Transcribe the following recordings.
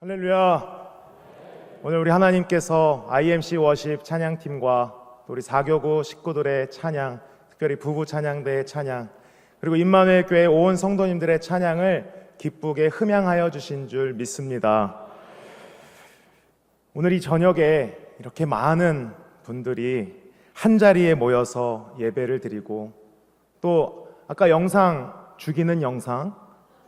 할렐루야. 오늘 우리 하나님께서 IMC 워십 찬양팀과 또 우리 4교구 식구들의 찬양, 특별히 부부 찬양대의 찬양, 그리고 임마누엘 교회 온 성도님들의 찬양을 기쁘게 흠양하여 주신 줄 믿습니다. 오늘 이 저녁에 이렇게 많은 분들이 한자리에 모여서 예배를 드리고, 또 아까 영상, 죽이는 영상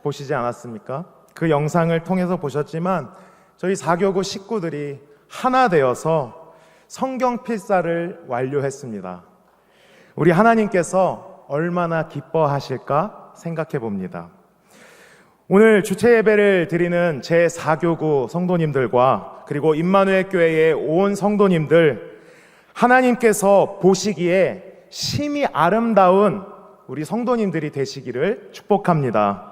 보시지 않았습니까? 그 영상을 통해서 보셨지만 저희 4교구 식구들이 하나 되어서 성경 필사를 완료했습니다. 우리 하나님께서 얼마나 기뻐하실까 생각해 봅니다. 오늘 주체 예배를 드리는 제 4교구 성도님들과 그리고 임마누엘 교회의 온 성도님들, 하나님께서 보시기에 심히 아름다운 우리 성도님들이 되시기를 축복합니다.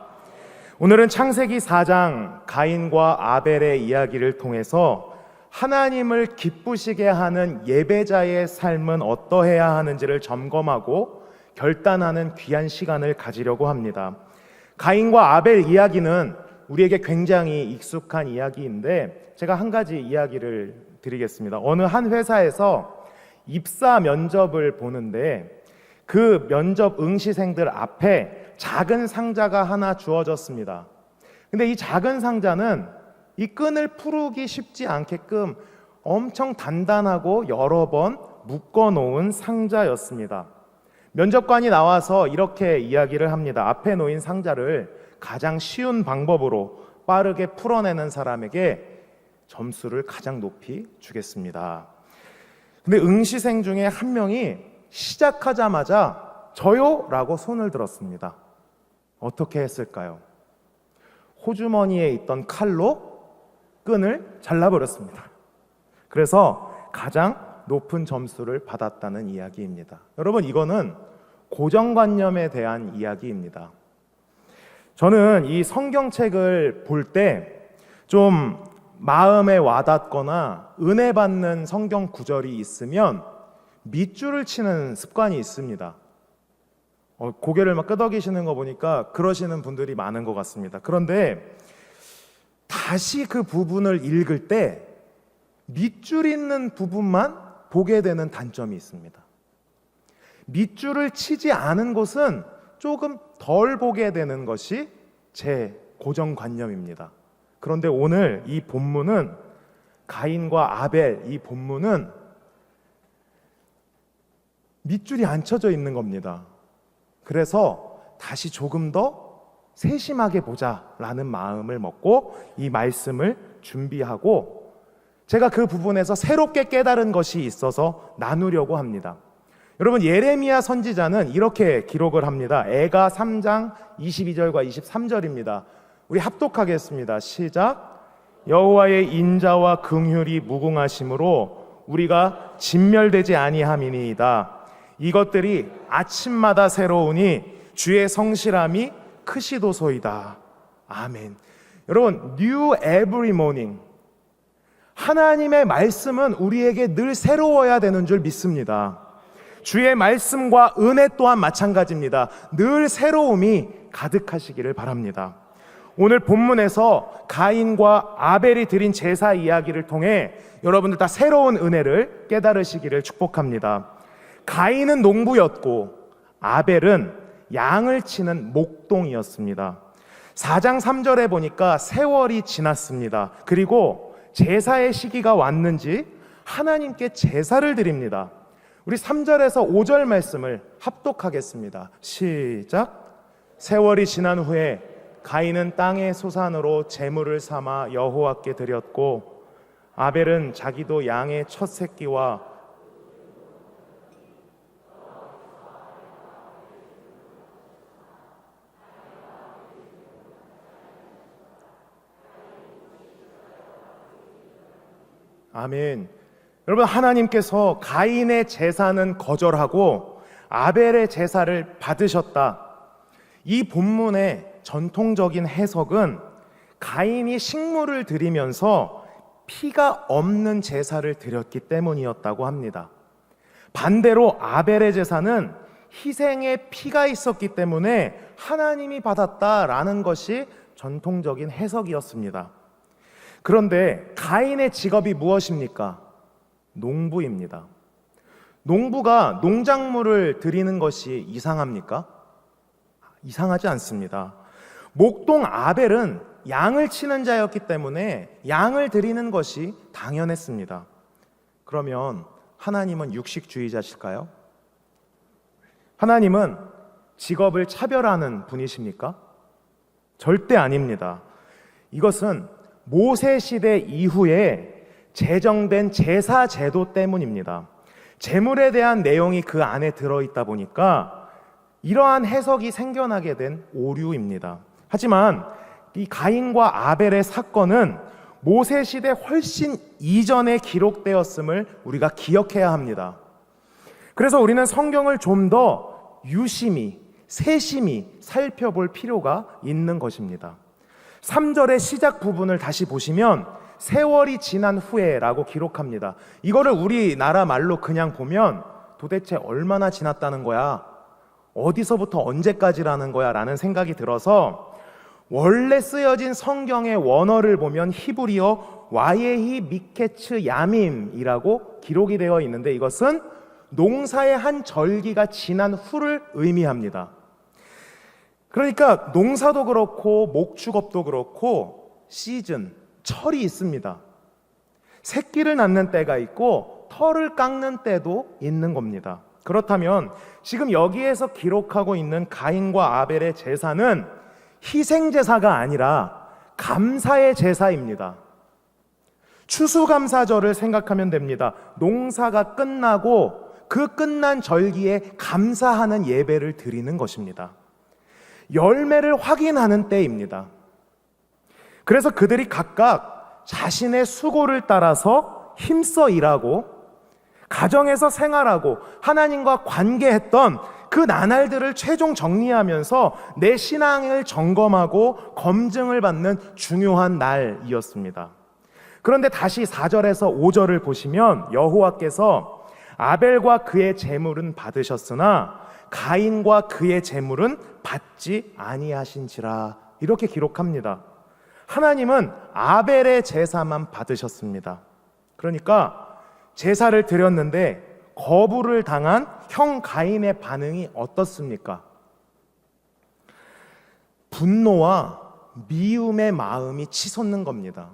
오늘은 창세기 4장 가인과 아벨의 이야기를 통해서 하나님을 기쁘시게 하는 예배자의 삶은 어떠해야 하는지를 점검하고 결단하는 귀한 시간을 가지려고 합니다. 가인과 아벨 이야기는 우리에게 굉장히 익숙한 이야기인데, 제가 한 가지 이야기를 드리겠습니다. 어느 한 회사에서 입사 면접을 보는데 그 면접 응시생들 앞에 작은 상자가 하나 주어졌습니다. 근데 이 작은 상자는 이 끈을 풀기 쉽지 않게끔 엄청 단단하고 여러 번 묶어 놓은 상자였습니다. 면접관이 나와서 이렇게 이야기를 합니다. 앞에 놓인 상자를 가장 쉬운 방법으로 빠르게 풀어내는 사람에게 점수를 가장 높이 주겠습니다. 근데 응시생 중에 한 명이 시작하자마자 저요? 라고 손을 들었습니다. 어떻게 했을까요? 호주머니에 있던 칼로 끈을 잘라버렸습니다. 그래서 가장 높은 점수를 받았다는 이야기입니다. 여러분, 이거는 고정관념에 대한 이야기입니다. 저는 이 성경책을 볼 때 좀 마음에 와닿거나 은혜 받는 성경 구절이 있으면 밑줄을 치는 습관이 있습니다. 고개를 막 끄덕이시는 거 보니까 그러시는 분들이 많은 것 같습니다. 그런데 다시 그 부분을 읽을 때 밑줄 있는 부분만 보게 되는 단점이 있습니다. 밑줄을 치지 않은 곳은 조금 덜 보게 되는 것이 제 고정관념입니다. 그런데 오늘 이 본문은, 가인과 아벨 이 본문은 밑줄이 안 쳐져 있는 겁니다. 그래서 다시 조금 더 세심하게 보자라는 마음을 먹고 이 말씀을 준비하고, 제가 그 부분에서 새롭게 깨달은 것이 있어서 나누려고 합니다. 여러분, 예레미야 선지자는 이렇게 기록을 합니다. 애가 3장 22절과 23절입니다. 우리 합독하겠습니다. 시작. 여호와의 인자와 긍휼이 무궁하심으로 우리가 진멸되지 아니함이니이다. 이것들이 아침마다 새로우니 주의 성실함이 크시도소이다. 아멘. 여러분, new every morning, 하나님의 말씀은 우리에게 늘 새로워야 되는 줄 믿습니다. 주의 말씀과 은혜 또한 마찬가지입니다. 늘 새로움이 가득하시기를 바랍니다. 오늘 본문에서 가인과 아벨이 드린 제사 이야기를 통해 여러분들 다 새로운 은혜를 깨달으시기를 축복합니다. 가인은 농부였고 아벨은 양을 치는 목동이었습니다. 4장 3절에 보니까 세월이 지났습니다. 그리고 제사의 시기가 왔는지 하나님께 제사를 드립니다. 우리 3절에서 5절 말씀을 합독하겠습니다. 시작. 세월이 지난 후에 가인은 땅의 소산으로 제물을 삼아 여호와께 드렸고, 아벨은 자기도 양의 첫 새끼와 아멘. 여러분, 하나님께서 가인의 제사는 거절하고 아벨의 제사를 받으셨다. 이 본문의 전통적인 해석은 가인이 식물을 드리면서 피가 없는 제사를 드렸기 때문이었다고 합니다. 반대로 아벨의 제사는 희생의 피가 있었기 때문에 하나님이 받았다라는 것이 전통적인 해석이었습니다. 그런데 가인의 직업이 무엇입니까? 농부입니다. 농부가 농작물을 드리는 것이 이상합니까? 이상하지 않습니다. 목동 아벨은 양을 치는 자였기 때문에 양을 드리는 것이 당연했습니다. 그러면 하나님은 육식주의자실까요? 하나님은 직업을 차별하는 분이십니까? 절대 아닙니다. 이것은 모세 시대 이후에 제정된 제사 제도 때문입니다. 제물에 대한 내용이 그 안에 들어있다 보니까 이러한 해석이 생겨나게 된 오류입니다. 하지만 이 가인과 아벨의 사건은 모세 시대 훨씬 이전에 기록되었음을 우리가 기억해야 합니다. 그래서 우리는 성경을 좀 더 유심히, 세심히 살펴볼 필요가 있는 것입니다. 3절의 시작 부분을 다시 보시면 세월이 지난 후에라고 기록합니다. 이거를 우리나라 말로 그냥 보면 도대체 얼마나 지났다는 거야? 어디서부터 언제까지라는 거야? 라는 생각이 들어서 원래 쓰여진 성경의 원어를 보면 히브리어 와예히 미케츠 야밈이라고 기록이 되어 있는데 이것은 농사의 한 절기가 지난 후를 의미합니다. 그러니까 농사도 그렇고 목축업도 그렇고 시즌, 철이 있습니다. 새끼를 낳는 때가 있고 털을 깎는 때도 있는 겁니다. 그렇다면 지금 여기에서 기록하고 있는 가인과 아벨의 제사는 희생제사가 아니라 감사의 제사입니다. 추수감사절을 생각하면 됩니다. 농사가 끝나고 그 끝난 절기에 감사하는 예배를 드리는 것입니다. 열매를 확인하는 때입니다. 그래서 그들이 각각 자신의 수고를 따라서 힘써 일하고 가정에서 생활하고 하나님과 관계했던 그 나날들을 최종 정리하면서 내 신앙을 점검하고 검증을 받는 중요한 날이었습니다. 그런데 다시 4절에서 5절을 보시면 여호와께서 아벨과 그의 제물은 받으셨으나 가인과 그의 제물은 받지 아니하신지라 이렇게 기록합니다. 하나님은 아벨의 제사만 받으셨습니다. 그러니까 제사를 드렸는데 거부를 당한 형 가인의 반응이 어떻습니까? 분노와 미움의 마음이 치솟는 겁니다.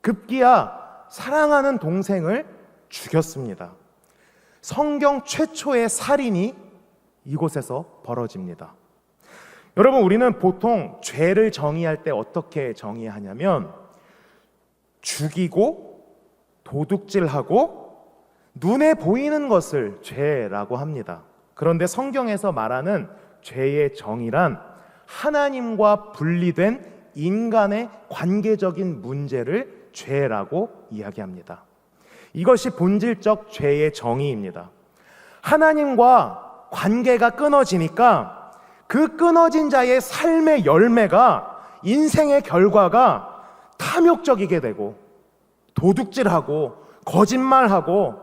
급기야 사랑하는 동생을 죽였습니다. 성경 최초의 살인이 이곳에서 벌어집니다. 여러분, 우리는 보통 죄를 정의할 때 어떻게 정의하냐면 죽이고 도둑질하고 눈에 보이는 것을 죄라고 합니다. 그런데 성경에서 말하는 죄의 정의란 하나님과 분리된 인간의 관계적인 문제를 죄라고 이야기합니다. 이것이 본질적 죄의 정의입니다. 하나님과 관계가 끊어지니까 그 끊어진 자의 삶의 열매가 인생의 결과가 탐욕적이게 되고 도둑질하고 거짓말하고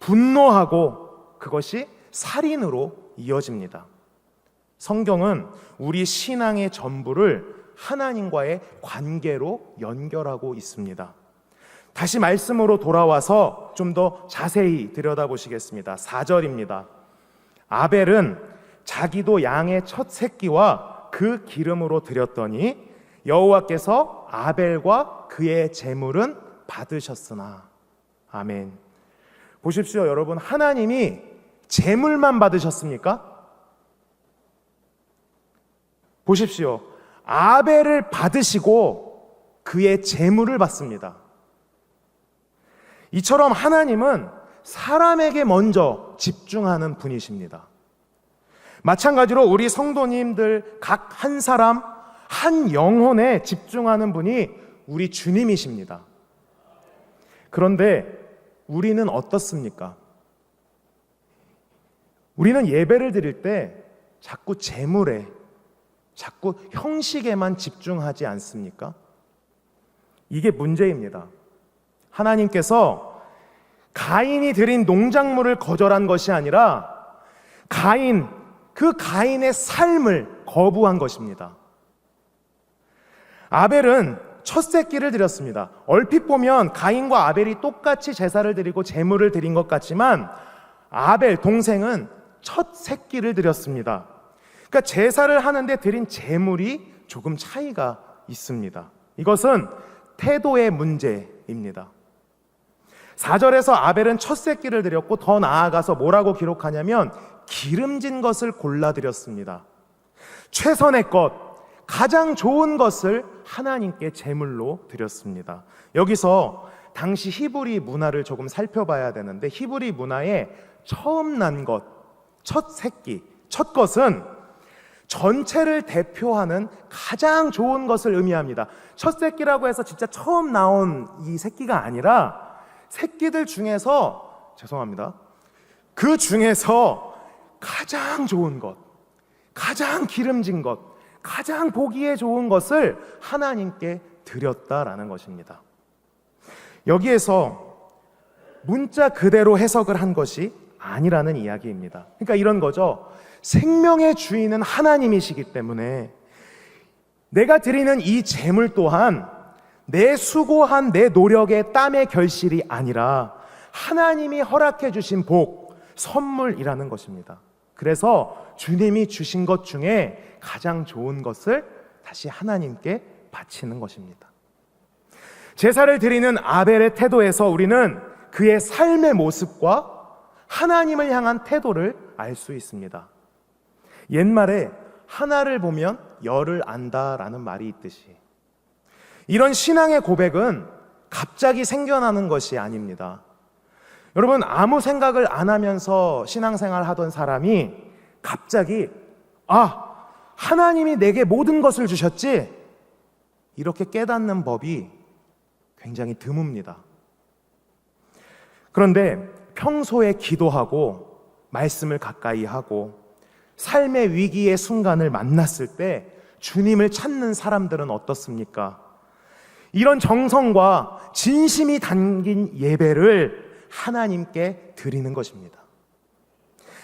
분노하고 그것이 살인으로 이어집니다. 성경은 우리 신앙의 전부를 하나님과의 관계로 연결하고 있습니다. 다시 말씀으로 돌아와서 좀 더 자세히 들여다보시겠습니다. 4절입니다. 아벨은 자기도 양의 첫 새끼와 그 기름으로 드렸더니 여호와께서 아벨과 그의 제물은 받으셨으나. 아멘. 보십시오, 여러분. 하나님이 제물만 받으셨습니까? 보십시오. 아벨을 받으시고 그의 제물을 받습니다. 이처럼 하나님은 사람에게 먼저 집중하는 분이십니다. 마찬가지로 우리 성도님들 각 한 사람, 한 영혼에 집중하는 분이 우리 주님이십니다. 그런데 우리는 어떻습니까? 우리는 예배를 드릴 때 자꾸 제물에, 자꾸 형식에만 집중하지 않습니까? 이게 문제입니다. 하나님께서 가인이 드린 농작물을 거절한 것이 아니라 그 가인의 삶을 거부한 것입니다. 아벨은 첫 새끼를 드렸습니다. 얼핏 보면 가인과 아벨이 똑같이 제사를 드리고 제물을 드린 것 같지만 아벨 동생은 첫 새끼를 드렸습니다. 그러니까 제사를 하는데 드린 제물이 조금 차이가 있습니다. 이것은 태도의 문제입니다. 4절에서 아벨은 첫 새끼를 드렸고 더 나아가서 뭐라고 기록하냐면 기름진 것을 골라드렸습니다. 최선의 것, 가장 좋은 것을 하나님께 제물로 드렸습니다. 여기서 당시 히브리 문화를 조금 살펴봐야 되는데 히브리 문화에 처음 난 것, 첫 새끼, 첫 것은 전체를 대표하는 가장 좋은 것을 의미합니다. 첫 새끼라고 해서 진짜 처음 나온 이 새끼가 아니라 새끼들 중에서 그 중에서 가장 좋은 것, 가장 기름진 것, 가장 보기에 좋은 것을 하나님께 드렸다라는 것입니다. 여기에서 문자 그대로 해석을 한 것이 아니라는 이야기입니다. 그러니까 이런 거죠. 생명의 주인은 하나님이시기 때문에 내가 드리는 이 제물 또한 내 수고한 내 노력의 땀의 결실이 아니라 하나님이 허락해 주신 복, 선물이라는 것입니다. 그래서 주님이 주신 것 중에 가장 좋은 것을 다시 하나님께 바치는 것입니다. 제사를 드리는 아벨의 태도에서 우리는 그의 삶의 모습과 하나님을 향한 태도를 알 수 있습니다. 옛말에 하나를 보면 열을 안다라는 말이 있듯이 이런 신앙의 고백은 갑자기 생겨나는 것이 아닙니다. 여러분, 아무 생각을 안 하면서 신앙생활 하던 사람이 갑자기 하나님이 내게 모든 것을 주셨지? 이렇게 깨닫는 법이 굉장히 드뭅니다. 그런데 평소에 기도하고 말씀을 가까이 하고 삶의 위기의 순간을 만났을 때 주님을 찾는 사람들은 어떻습니까? 이런 정성과 진심이 담긴 예배를 하나님께 드리는 것입니다.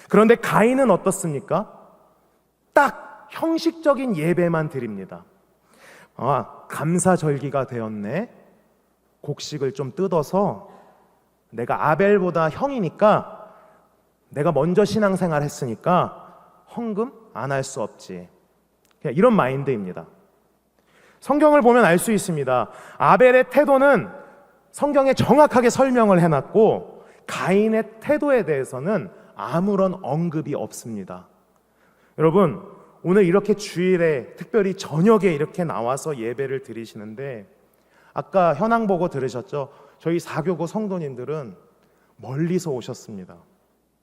그런데 가인은 어떻습니까? 딱 형식적인 예배만 드립니다. 감사절기가 되었네. 곡식을 좀 뜯어서 내가 아벨보다 형이니까 내가 먼저 신앙생활 했으니까 헌금 안 할 수 없지. 그냥 이런 마인드입니다. 성경을 보면 알 수 있습니다. 아벨의 태도는 성경에 정확하게 설명을 해놨고 가인의 태도에 대해서는 아무런 언급이 없습니다. 여러분, 오늘 이렇게 주일에 특별히 저녁에 이렇게 나와서 예배를 드리시는데 아까 현황 보고 들으셨죠? 저희 사교구 성도님들은 멀리서 오셨습니다.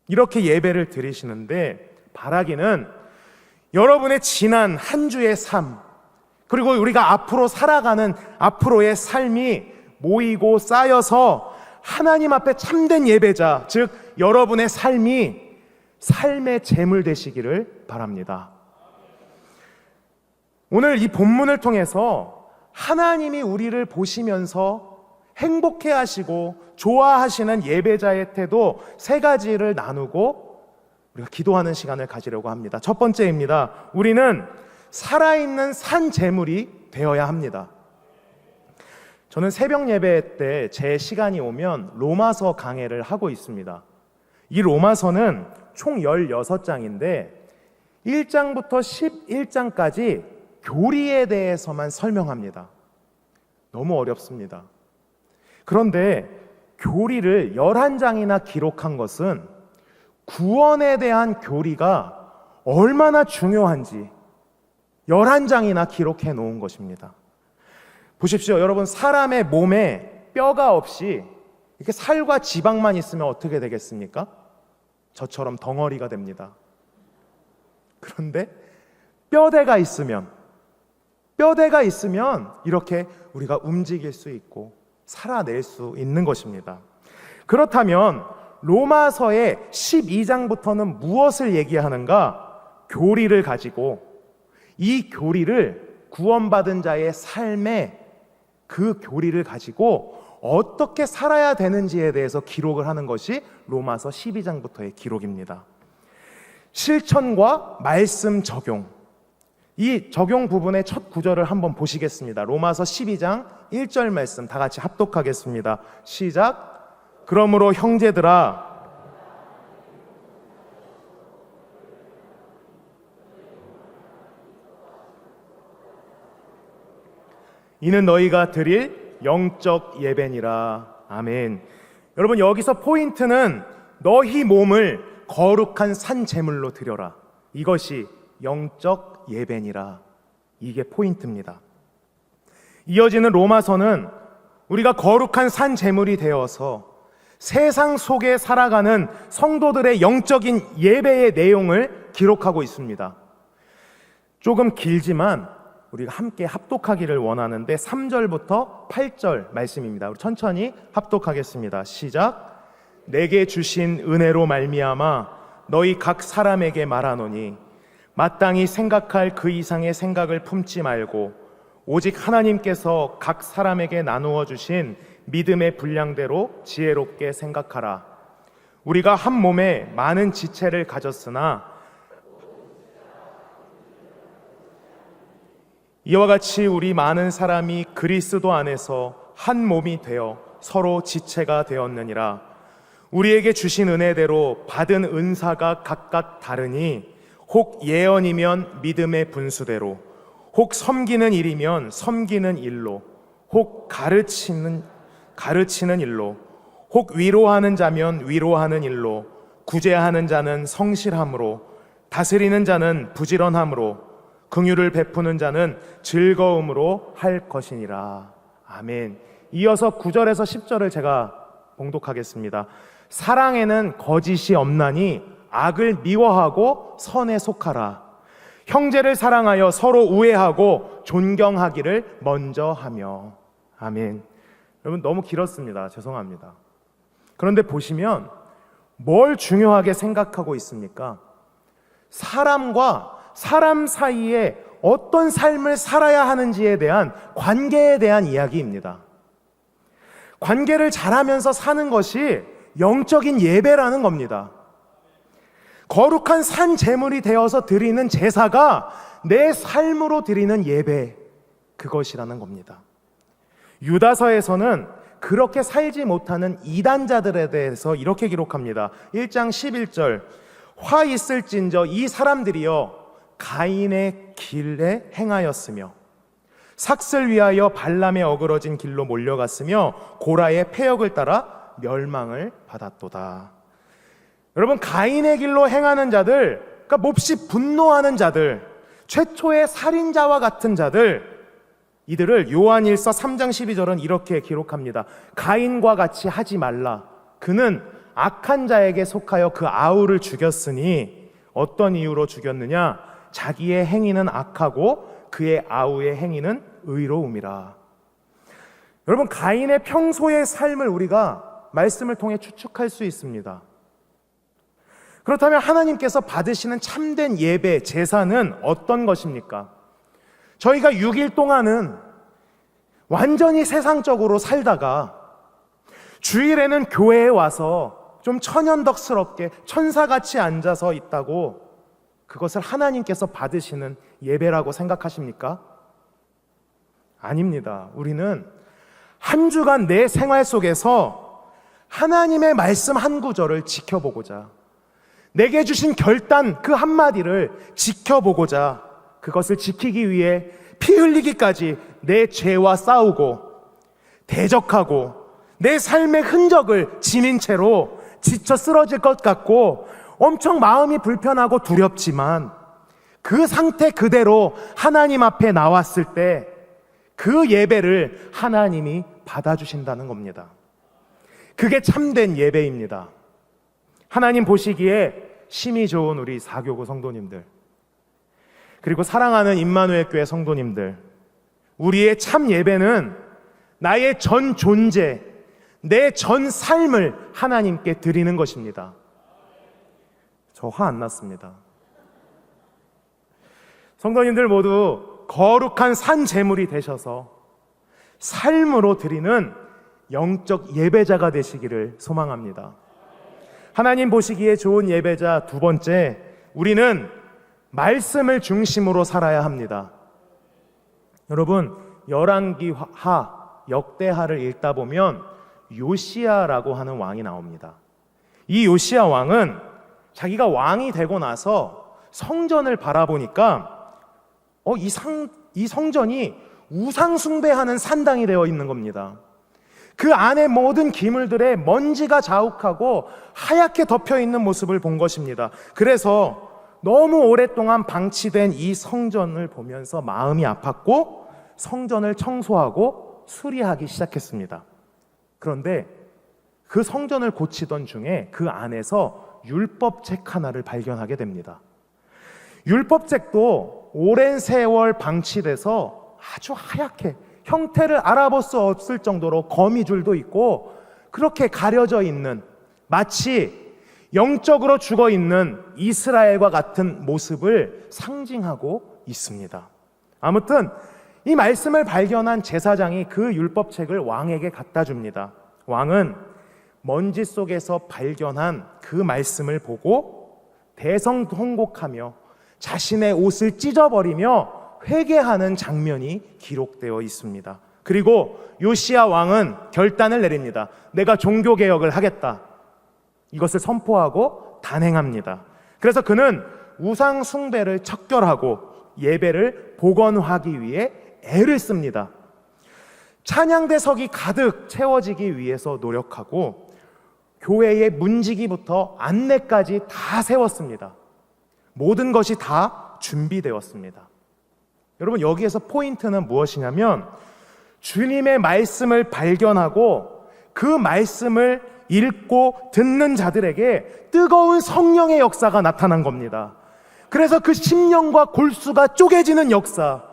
이렇게 예배를 드리시는데 바라기는 여러분의 지난 한 주의 삶, 그리고 우리가 앞으로 살아가는 앞으로의 삶이 모이고 쌓여서 하나님 앞에 참된 예배자, 즉 여러분의 삶이 삶의 제물 되시기를 바랍니다. 오늘 이 본문을 통해서 하나님이 우리를 보시면서 행복해 하시고 좋아하시는 예배자의 태도 세 가지를 나누고 우리가 기도하는 시간을 가지려고 합니다. 첫 번째입니다. 우리는 살아있는 산 제물이 되어야 합니다. 저는 새벽 예배 때 제 시간이 오면 로마서 강해를 하고 있습니다. 이 로마서는 총 16장인데 1장부터 11장까지 교리에 대해서만 설명합니다. 너무 어렵습니다. 그런데 교리를 11장이나 기록한 것은 구원에 대한 교리가 얼마나 중요한지 11장이나 기록해 놓은 것입니다. 보십시오. 여러분, 사람의 몸에 뼈가 없이 이렇게 살과 지방만 있으면 어떻게 되겠습니까? 저처럼 덩어리가 됩니다. 그런데 뼈대가 있으면 이렇게 우리가 움직일 수 있고 살아낼 수 있는 것입니다. 그렇다면 로마서의 12장부터는 무엇을 얘기하는가? 교리를 가지고 이 교리를 구원받은 자의 삶에 그 교리를 가지고 어떻게 살아야 되는지에 대해서 기록을 하는 것이 로마서 12장부터의 기록입니다. 실천과 말씀 적용, 이 적용 부분의 첫 구절을 한번 보시겠습니다. 로마서 12장 1절 말씀 다 같이 합독하겠습니다. 시작. 그러므로 형제들아, 이는 너희가 드릴 영적 예배니라. 아멘. 여러분, 여기서 포인트는 너희 몸을 거룩한 산 제물로 드려라. 이것이 영적 예배니라. 이게 포인트입니다. 이어지는 로마서는 우리가 거룩한 산 제물이 되어서 세상 속에 살아가는 성도들의 영적인 예배의 내용을 기록하고 있습니다. 조금 길지만 우리가 함께 합독하기를 원하는데 3절부터 8절 말씀입니다. 우리 천천히 합독하겠습니다. 시작. 내게 주신 은혜로 말미암아 너희 각 사람에게 말하노니 마땅히 생각할 그 이상의 생각을 품지 말고 오직 하나님께서 각 사람에게 나누어 주신 믿음의 분량대로 지혜롭게 생각하라. 우리가 한 몸에 많은 지체를 가졌으나 이와 같이 우리 많은 사람이 그리스도 안에서 한 몸이 되어 서로 지체가 되었느니라. 우리에게 주신 은혜대로 받은 은사가 각각 다르니 혹 예언이면 믿음의 분수대로, 혹 섬기는 일이면 섬기는 일로, 혹 가르치는 일로, 혹 위로하는 자면 위로하는 일로, 구제하는 자는 성실함으로, 다스리는 자는 부지런함으로, 긍휼을 베푸는 자는 즐거움으로 할 것이니라. 아멘. 이어서 9절에서 10절을 제가 봉독하겠습니다. 사랑에는 거짓이 없나니 악을 미워하고 선에 속하라. 형제를 사랑하여 서로 우애하고 존경하기를 먼저 하며. 아멘. 여러분, 너무 길었습니다. 죄송합니다. 그런데 보시면 뭘 중요하게 생각하고 있습니까? 사람과 사람 사이에 어떤 삶을 살아야 하는지에 대한 관계에 대한 이야기입니다. 관계를 잘하면서 사는 것이 영적인 예배라는 겁니다. 거룩한 산 제물이 되어서 드리는 제사가 내 삶으로 드리는 예배, 그것이라는 겁니다. 유다서에서는 그렇게 살지 못하는 이단자들에 대해서 이렇게 기록합니다. 1장 11절. 화 있을진저 이 사람들이여 가인의 길에 행하였으며 삭슬 위하여 발람의 어그러진 길로 몰려갔으며 고라의 패역을 따라 멸망을 받았도다. 여러분, 가인의 길로 행하는 자들, 그러니까 몹시 분노하는 자들, 최초의 살인자와 같은 자들, 이들을 요한일서 3장 12절은 이렇게 기록합니다. 가인과 같이 하지 말라. 그는 악한 자에게 속하여 그 아우를 죽였으니 어떤 이유로 죽였느냐? 자기의 행위는 악하고 그의 아우의 행위는 의로움이라. 여러분, 가인의 평소의 삶을 우리가 말씀을 통해 추측할 수 있습니다. 그렇다면 하나님께서 받으시는 참된 예배, 제사는 어떤 것입니까? 저희가 6일 동안은 완전히 세상적으로 살다가 주일에는 교회에 와서 좀 천연덕스럽게 천사같이 앉아서 있다고 그것을 하나님께서 받으시는 예배라고 생각하십니까? 아닙니다. 우리는 한 주간 내 생활 속에서 하나님의 말씀 한 구절을 지켜보고자, 내게 주신 결단 그 한마디를 지켜보고자, 그것을 지키기 위해 피 흘리기까지 내 죄와 싸우고 대적하고 내 삶의 흔적을 지닌 채로 지쳐 쓰러질 것 같고 엄청 마음이 불편하고 두렵지만 그 상태 그대로 하나님 앞에 나왔을 때 그 예배를 하나님이 받아주신다는 겁니다. 그게 참된 예배입니다. 하나님 보시기에 심히 좋은 우리 사교구 성도님들, 그리고 사랑하는 임마누엘 교회 성도님들, 우리의 참 예배는 나의 전 존재, 내 전 삶을 하나님께 드리는 것입니다. 저 화 안 났습니다. 성도님들 모두 거룩한 산 제물이 되셔서 삶으로 드리는 영적 예배자가 되시기를 소망합니다. 하나님 보시기에 좋은 예배자 두 번째, 우리는 말씀을 중심으로 살아야 합니다. 여러분, 열왕기하, 역대하를 읽다 보면 요시야라고 하는 왕이 나옵니다. 이 요시야 왕은 자기가 왕이 되고 나서 성전을 바라보니까 이 성전이 우상 숭배하는 산당이 되어 있는 겁니다. 그 안에 모든 기물들에 먼지가 자욱하고 하얗게 덮여 있는 모습을 본 것입니다. 그래서 너무 오랫동안 방치된 이 성전을 보면서 마음이 아팠고 성전을 청소하고 수리하기 시작했습니다. 그런데 그 성전을 고치던 중에 그 안에서 율법책 하나를 발견하게 됩니다. 율법책도 오랜 세월 방치돼서 아주 하얗게 형태를 알아볼 수 없을 정도로 거미줄도 있고 그렇게 가려져 있는, 마치 영적으로 죽어 있는 이스라엘과 같은 모습을 상징하고 있습니다. 아무튼 이 말씀을 발견한 제사장이 그 율법책을 왕에게 갖다 줍니다. 왕은 먼지 속에서 발견한 그 말씀을 보고 대성통곡하며 자신의 옷을 찢어버리며 회개하는 장면이 기록되어 있습니다. 그리고 요시야 왕은 결단을 내립니다. 내가 종교개혁을 하겠다. 이것을 선포하고 단행합니다. 그래서 그는 우상 숭배를 척결하고 예배를 복원하기 위해 애를 씁니다. 찬양대석이 가득 채워지기 위해서 노력하고 교회의 문지기부터 안내까지 다 세웠습니다. 모든 것이 다 준비되었습니다. 여러분, 여기에서 포인트는 무엇이냐면 주님의 말씀을 발견하고 그 말씀을 읽고 듣는 자들에게 뜨거운 성령의 역사가 나타난 겁니다. 그래서 그 심령과 골수가 쪼개지는 역사,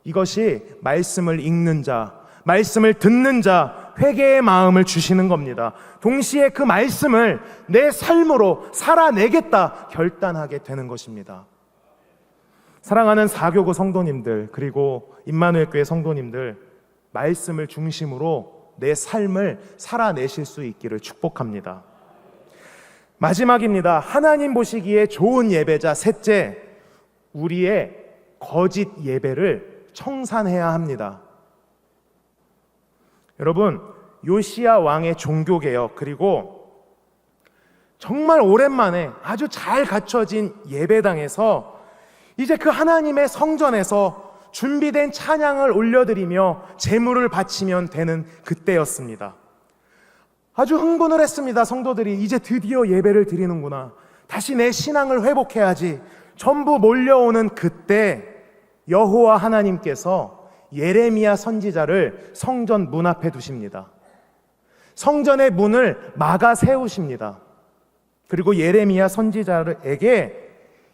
이것이 말씀을 읽는 자, 말씀을 듣는 자, 회개의 마음을 주시는 겁니다. 동시에 그 말씀을 내 삶으로 살아내겠다 결단하게 되는 것입니다. 사랑하는 사교구 성도님들, 그리고 임마누엘 교회 성도님들, 말씀을 중심으로 내 삶을 살아내실 수 있기를 축복합니다. 마지막입니다. 하나님 보시기에 좋은 예배자 셋째, 우리의 거짓 예배를 청산해야 합니다. 여러분, 요시야 왕의 종교개혁, 그리고 정말 오랜만에 아주 잘 갖춰진 예배당에서 이제 그 하나님의 성전에서 준비된 찬양을 올려드리며 제물을 바치면 되는 그때였습니다. 아주 흥분을 했습니다. 성도들이 이제 드디어 예배를 드리는구나, 다시 내 신앙을 회복해야지. 전부 몰려오는 그때 여호와 하나님께서 예레미야 선지자를 성전 문 앞에 두십니다. 성전의 문을 막아 세우십니다. 그리고 예레미야 선지자에게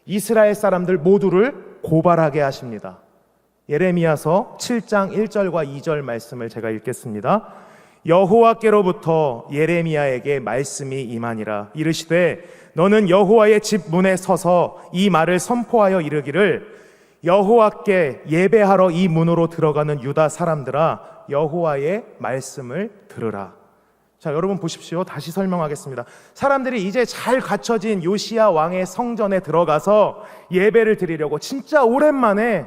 이스라엘 사람들 모두를 고발하게 하십니다. 예레미야서 7장 1절과 2절 말씀을 제가 읽겠습니다. 여호와께로부터 예레미야에게 말씀이 임하니라. 이르시되 너는 여호와의 집 문에 서서 이 말을 선포하여 이르기를 여호와께 예배하러 이 문으로 들어가는 유다 사람들아, 여호와의 말씀을 들으라. 자, 여러분 보십시오. 다시 설명하겠습니다. 사람들이 이제 잘 갖춰진 요시야 왕의 성전에 들어가서 예배를 드리려고, 진짜 오랜만에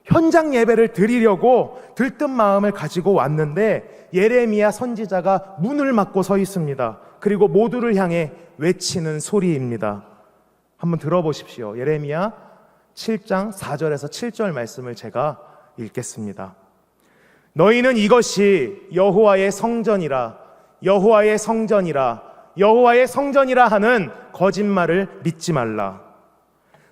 현장 예배를 드리려고 들뜬 마음을 가지고 왔는데 예레미야 선지자가 문을 막고 서 있습니다. 그리고 모두를 향해 외치는 소리입니다. 한번 들어보십시오. 예레미야 7장 4절에서 7절 말씀을 제가 읽겠습니다. 너희는 이것이 여호와의 성전이라, 여호와의 성전이라, 여호와의 성전이라 하는 거짓말을 믿지 말라.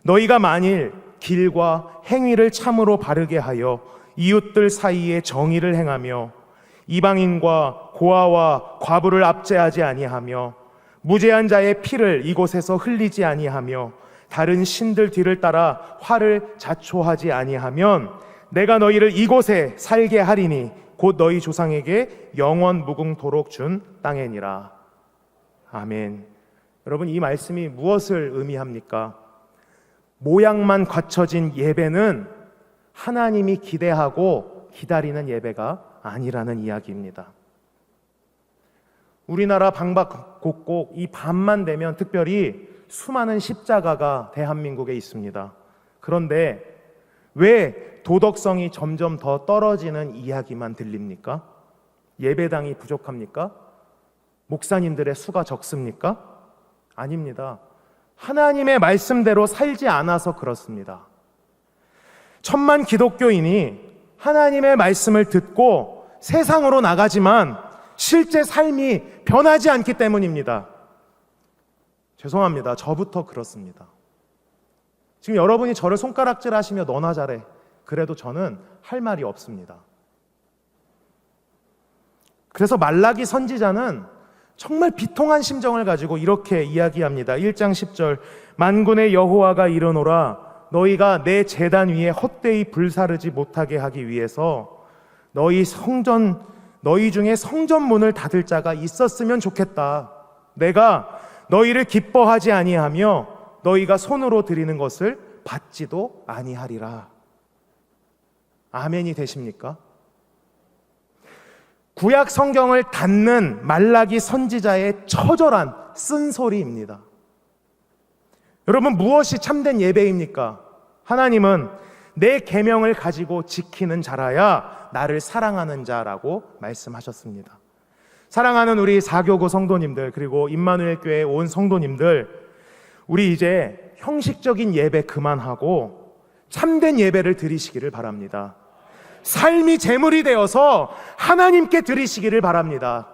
너희가 만일 길과 행위를 참으로 바르게 하여 이웃들 사이에 정의를 행하며 이방인과 고아와 과부를 압제하지 아니하며 무죄한 자의 피를 이곳에서 흘리지 아니하며 다른 신들 뒤를 따라 화를 자초하지 아니하면 내가 너희를 이곳에 살게 하리니 곧 너희 조상에게 영원 무궁토록 준 땅이니라. 아멘. 여러분, 이 말씀이 무엇을 의미합니까? 모양만 갖춰진 예배는 하나님이 기대하고 기다리는 예배가 아니라는 이야기입니다. 우리나라 방방곡곡 이 밤만 되면 특별히 수많은 십자가가 대한민국에 있습니다. 그런데 왜 도덕성이 점점 더 떨어지는 이야기만 들립니까? 예배당이 부족합니까? 목사님들의 수가 적습니까? 아닙니다. 하나님의 말씀대로 살지 않아서 그렇습니다. 천만 기독교인이 하나님의 말씀을 듣고 세상으로 나가지만 실제 삶이 변하지 않기 때문입니다. 죄송합니다. 저부터 그렇습니다. 지금 여러분이 저를 손가락질 하시며 너나 잘해. 그래도 저는 할 말이 없습니다. 그래서 말라기 선지자는 정말 비통한 심정을 가지고 이렇게 이야기합니다. 1장 10절 만군의 여호와가 이르노라 너희가 내 제단 위에 헛되이 불사르지 못하게 하기 위해서 너희 중에 성전문을 닫을 자가 있었으면 좋겠다. 내가 너희를 기뻐하지 아니하며 너희가 손으로 드리는 것을 받지도 아니하리라. 아멘이 되십니까? 구약 성경을 닫는 말라기 선지자의 처절한 쓴소리입니다. 여러분, 무엇이 참된 예배입니까? 하나님은 내 계명을 가지고 지키는 자라야 나를 사랑하는 자라고 말씀하셨습니다. 사랑하는 우리 사교구 성도님들, 그리고 임마누엘 교회 온 성도님들, 우리 이제 형식적인 예배 그만하고 참된 예배를 드리시기를 바랍니다. 삶이 제물이 되어서 하나님께 드리시기를 바랍니다.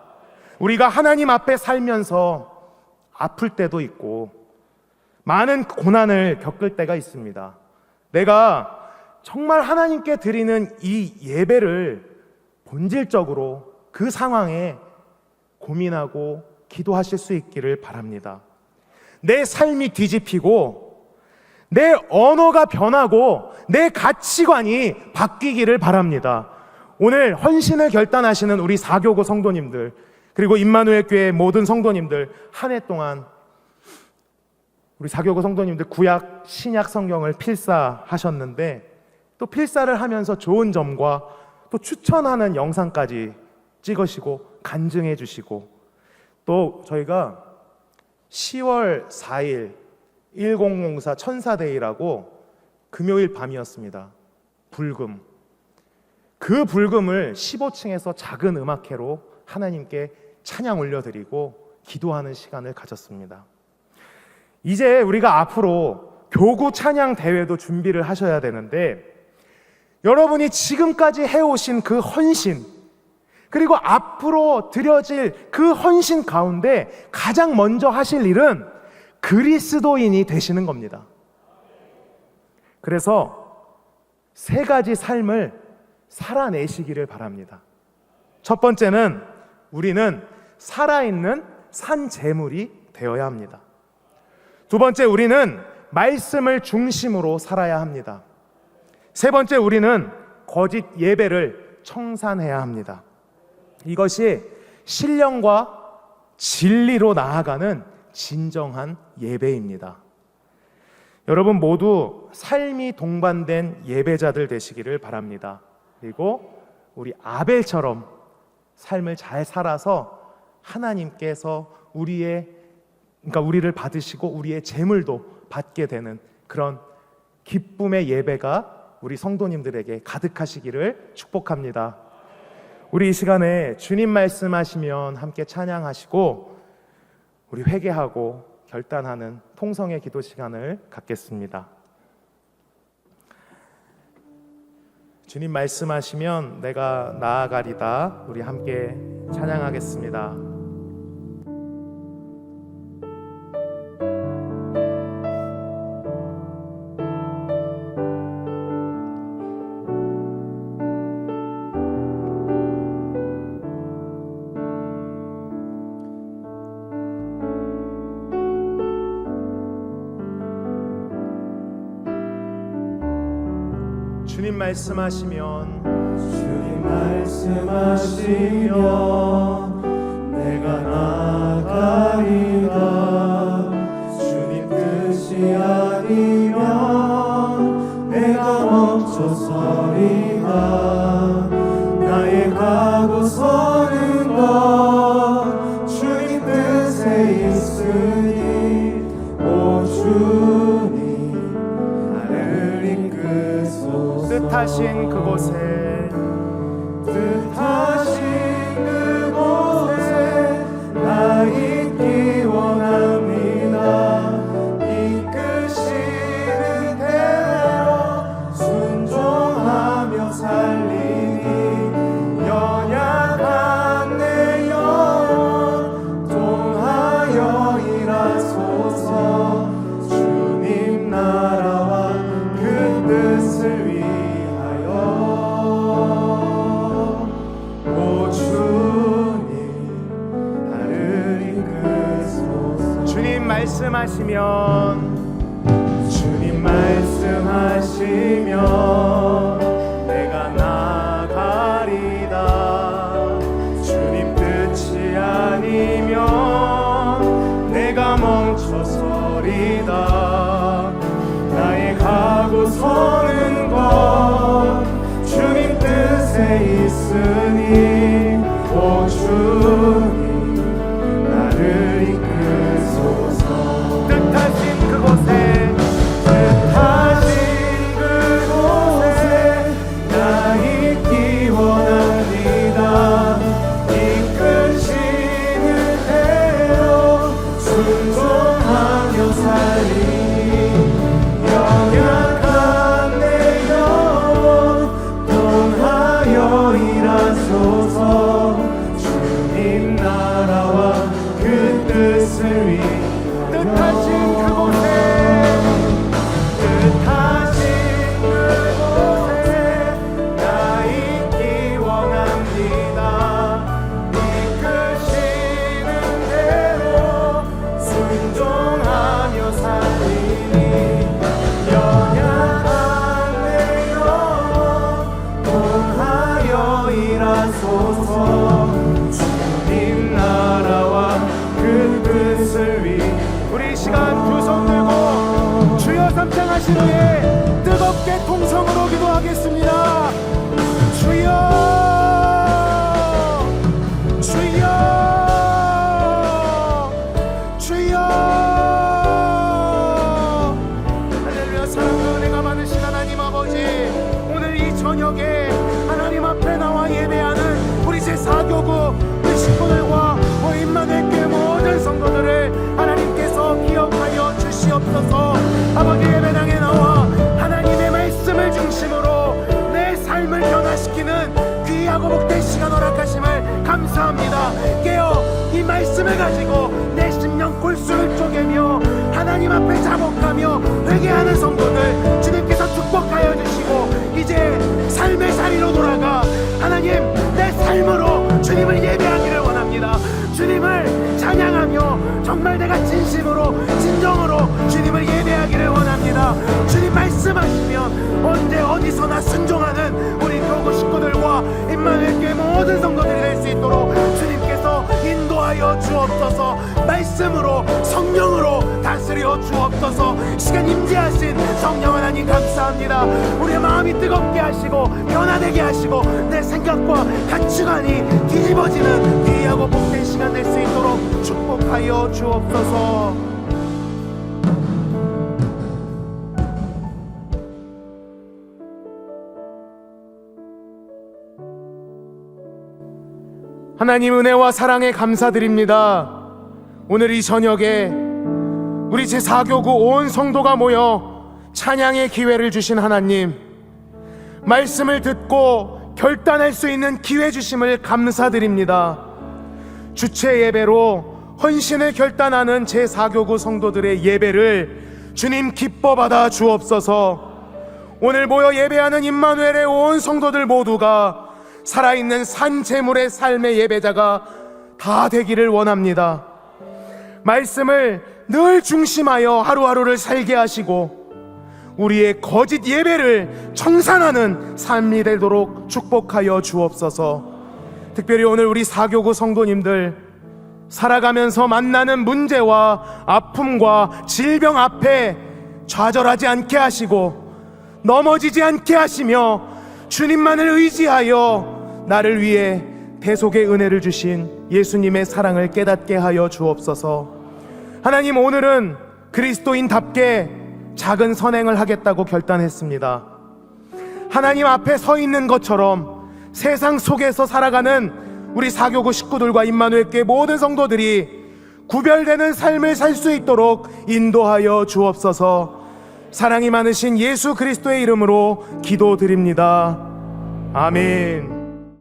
우리가 하나님 앞에 살면서 아플 때도 있고 많은 고난을 겪을 때가 있습니다. 내가 정말 하나님께 드리는 이 예배를 본질적으로 그 상황에 고민하고 기도하실 수 있기를 바랍니다. 내 삶이 뒤집히고 내 언어가 변하고 내 가치관이 바뀌기를 바랍니다. 오늘 헌신을 결단하시는 우리 사교구 성도님들, 그리고 임마누엘 교회 모든 성도님들, 한 해 동안 우리 사교구 성도님들 구약 신약 성경을 필사하셨는데 또 필사를 하면서 좋은 점과 또 추천하는 영상까지 찍으시고 간증해 주시고, 또 저희가 10월 4일 1004 천사데이라고 금요일 밤이었습니다. 불금. 그 불금을 15층에서 작은 음악회로 하나님께 찬양 올려드리고 기도하는 시간을 가졌습니다. 이제 우리가 앞으로 교구 찬양 대회도 준비를 하셔야 되는데, 여러분이 지금까지 해오신 그 헌신, 그리고 앞으로 드려질 그 헌신 가운데 가장 먼저 하실 일은 그리스도인이 되시는 겁니다. 그래서 세 가지 삶을 살아내시기를 바랍니다. 첫 번째는 우리는 살아있는 산 제물이 되어야 합니다. 두 번째, 우리는 말씀을 중심으로 살아야 합니다. 세 번째, 우리는 거짓 예배를 청산해야 합니다. 이것이 신령과 진리로 나아가는 진정한 예배입니다. 여러분 모두 삶이 동반된 예배자들 되시기를 바랍니다. 그리고 우리 아벨처럼 삶을 잘 살아서 하나님께서 우리를 받으시고 우리의 재물도 받게 되는 그런 기쁨의 예배가 우리 성도님들에게 가득하시기를 축복합니다. 우리 이 시간에 주님 말씀하시면 함께 찬양하시고 우리 회개하고 결단하는 통성의 기도 시간을 갖겠습니다. 주님 말씀하시면 내가 나아가리다. 우리 함께 찬양하겠습니다. 주님 말씀하시면 내가 나아가리다. 주님 뜻이 아니면 내가 멈춰서리다. 나의 가고 서는 것 주님 뜻에 있으니 오 주님 나를 뜻하신 그곳에 뜻하신 그곳에 나 있기 원합니다. 이끄시는 대로 순종하며 살리니 연약한 내 영혼 통하여 일하소서. 주님 나라와 그 뜻을 위하여 오 주님 나를 이끄소서. 주님 말씀하시면 내가 나가리다. 주님 뜻이 아니면 내가 멈춰서리다. 나의 가고 서는 것 주님 뜻에 있으니 오 주님 나를 이끄소서. 뜻하신 그곳에 나 있기 원합니다. 이끄시는 대로 순종하며 살리니 연약한 내 영혼 통하여 일하소서. 주님 나라와 그 뜻을 위하여 뜻하신 그곳에 나 있기 원합니다. 이끄시는 대로 순종하며 살리니 연약한 내 영혼 통하여 일하소서. 주님 나라와 그 뜻을 위해 우리 이 시간 두 손 들고 주여 삼창하신 후에 뜨겁게 통성으로 기도하겠습니다. 주여 주여 주여. 할렐루야. 사랑과 은혜가 많으신 하나님 아버지, 오늘 이 저녁에 하나님 앞에 나와 예배하는 우리 제4교구 우리 식구들과 임마누엘교회 모든 성도들을 하나님께서 기억하여 주시옵소서. 아버지, 예배당에 나와 하나님의 말씀을 중심으로 내 삶을 변화시키는 귀하고 복된 시간 허락하심을 감사합니다. 깨어 이 말씀을 가지고 내 심령 골수를 쪼개며 하나님 앞에 자복하며 회개하는 성도들 주님께서 축복하여 주시고 이제 삶의 자리로 돌아가 하나님 내 삶으로 주님을 예배하기를 원합니다. 주님을 찬양하며 정말 내가 진심으로 진정으로 주님을 예배하기를 원합니다. 주님 말씀하시면 언제 어디서나 순종하는 우리 교구 식구들과 임마누엘교회 모든 성도들이 될 수 있도록 주님께서 인도하여 주옵소서. 말씀으로 성령으로 다스려 주옵소서. 시간 임재하신 성령 하나님 감사합니다. 우리의 마음이 뜨겁게 하시고 변화되게 하시고 내 생각과 가치관이 뒤집어지는 귀하고 복된 시간 될 수 있도록 축복하여 주옵소서. 하나님 은혜와 사랑에 감사드립니다. 오늘 이 저녁에 우리 제4교구 온 성도가 모여 찬양의 기회를 주신 하나님, 말씀을 듣고 결단할 수 있는 기회 주심을 감사드립니다. 주체 예배로 헌신을 결단하는 제4교구 성도들의 예배를 주님 기뻐 받아 주옵소서. 오늘 모여 예배하는 임마누엘의 온 성도들 모두가 살아있는 산 제물의 삶의 예배자가 다 되기를 원합니다. 말씀을 늘 중심하여 하루하루를 살게 하시고 우리의 거짓 예배를 청산하는 삶이 되도록 축복하여 주옵소서. 특별히 오늘 우리 4교구 성도님들 살아가면서 만나는 문제와 아픔과 질병 앞에 좌절하지 않게 하시고 넘어지지 않게 하시며 주님만을 의지하여 나를 위해 대속의 은혜를 주신 예수님의 사랑을 깨닫게 하여 주옵소서. 하나님, 오늘은 그리스도인답게 작은 선행을 하겠다고 결단했습니다. 하나님 앞에 서 있는 것처럼 세상 속에서 살아가는 우리 사교구 식구들과 임마누엘 교회 모든 성도들이 구별되는 삶을 살 수 있도록 인도하여 주옵소서. 사랑이 많으신 예수 그리스도의 이름으로 기도드립니다. 아멘.